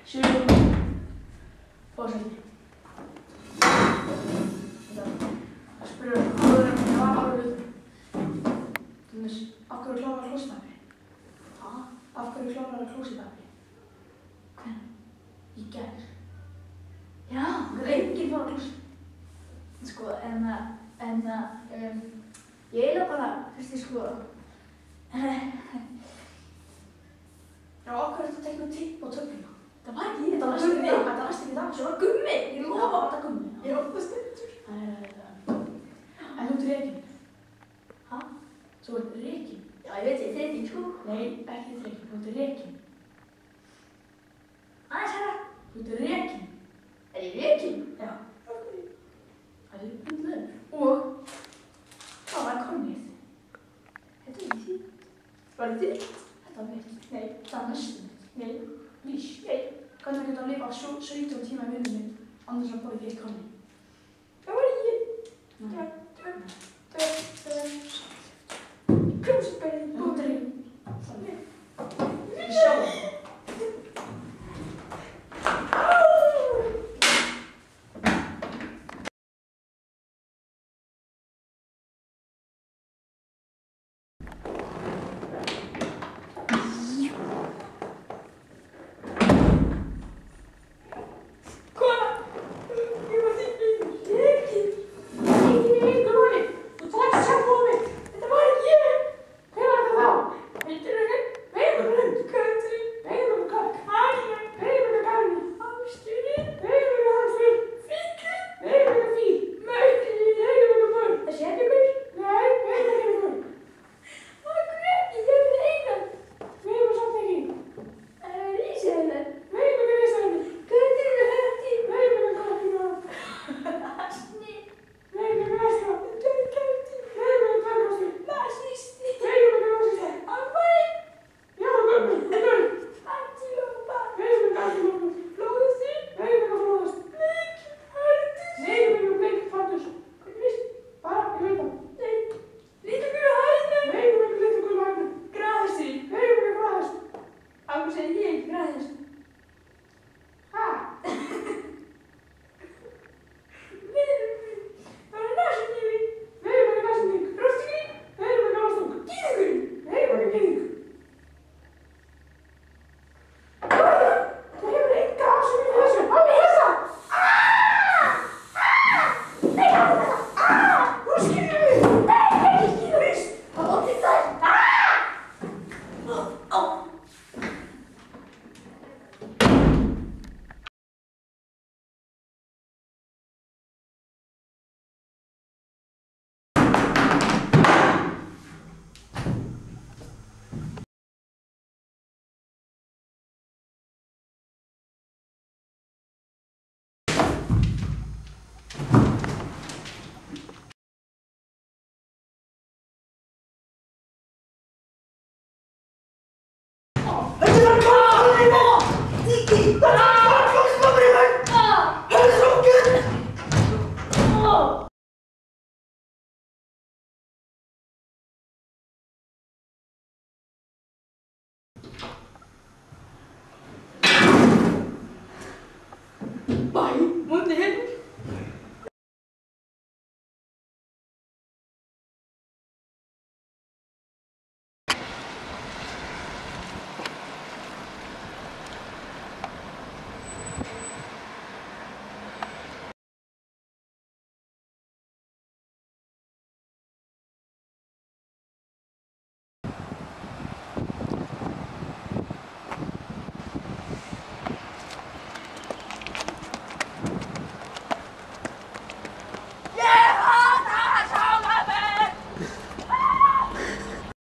7, fórseti. Það spyrir áður en ég var alveg hlutum. Til dæmis, af hverju klárar klósettpapir? Af hverju klárar klósettpapir? Hvenær? Í gær. Já. Enginn fór á klósett. Sko, ég eiginlega bara, sko, Já, af hverju ertu að teikna tipp á töfluna? það var ekki ég, Þetta læst ekki í dag, þetta læst ekki í dag. Það var gummi, ég lofa. Þetta gummi. Ég lofa stundur. En þú ert rekin. Hæ? Þú ert rekin. Já, ég veit, ég þreyting, sko. Nei, ekki rekin, þú ert rekin. Aðeins herra. Þú ert rekin. Er ég rekin? Já. Það er hundlegur. Og það var kornið. Þetta er ekki því. Var þetta því? Þetta var mitt. Nei. Það var næstum mitt. Nei. Vís. Nei. Hvernig getur að lifa 17 tíma í vinnunni minn annars að borða ekki eitt kornið? Það var ég. Nei. Klósettpapir. Þú ert rekin. Við sjáum.